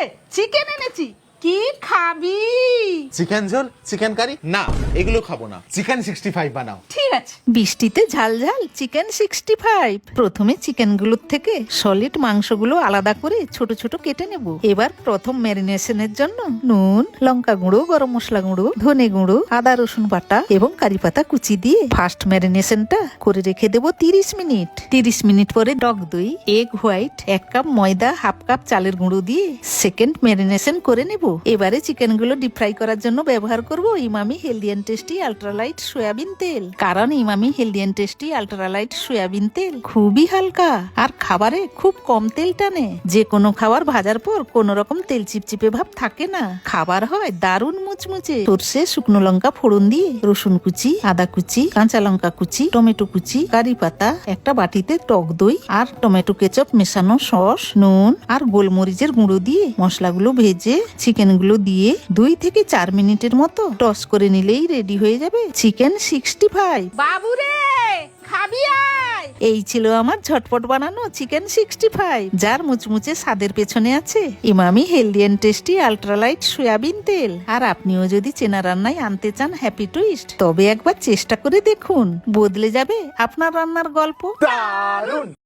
রে, চিকেন এনেছি। কি খাবি? চিকেন ঝোল, চিকেন কারি? না, এগুলো খাবো না। চিকেন 65 বানাও। ঠিক আছে। বৃষ্টিতে ঝাল ঝাল চিকেন 65। প্রথমে চিকেনগুলোর থেকে সলিড মাংসগুলো আলাদা করে ছোট ছোট কেটে নেব। এবার প্রথম ম্যারিনেশনের জন্য নুন, লঙ্কা গুঁড়ো, গরম মশলা গুঁড়ো, ধনে গুঁড়ো, আদা রসুন বাটা এবং কারি পাতা কুচি দিয়ে ফার্স্ট ম্যারিনেশনটা করে রেখে দেবো 30 মিনিট। 30 মিনিট পরে টক দই, এগ হোয়াইট, 1 কাপ ময়দা, 1/2 কাপ চালের গুঁড়ো দিয়ে সেকেন্ড ম্যারিনেশন করে নেব। এবারে চিকেনগুলো ডিপ ফ্রাই করার জন্য ব্যবহার করব Emami healthy and tasty ultralight soybean তেল। কারণ Emami healthy and tasty ultralight soybean তেল খুবই হালকা আর খাবারে খুব কম তেল টানে। যে কোনো খাবার ভাজার পর কোনো রকম তেল চিপচিপে ভাব থাকে না, খাবার হয় দারুণ মুচমুচে। সরষে, শুকনো লঙ্কা ফোড়ন দিয়ে রসুন কুচি, আদা কুচি, কাঁচা লঙ্কা কুচি, টমেটো কুচি, কারি পাতা, একটা বাটিতে টক দই আর টমেটো কেচাপ মেশানো সস, নুন আর গোলমরিচের গুঁড়ো দিয়ে মশলাগুলো ভেজে চিকেনগুলো দিয়ে 2 থেকে 4 মিনিটের মতো টস করে নিলেই রেডি হয়ে যাবে চিকেন 65। বাবুরে, খাবি আয়। এই ছিল আমার ঝটপট বানানো চিকেন 65, যার মুচমুচে স্বাদের পেছনে আছে Emami healthy and tasty ultralight soybean তেল। আর আপনিও যদি চেনা রান্নায় আনতে চান হ্যাপি টুইস্ট, তবে একবার চেষ্টা করে দেখুন, বদলে যাবে আপনার রান্নার গল্প। দারুণ।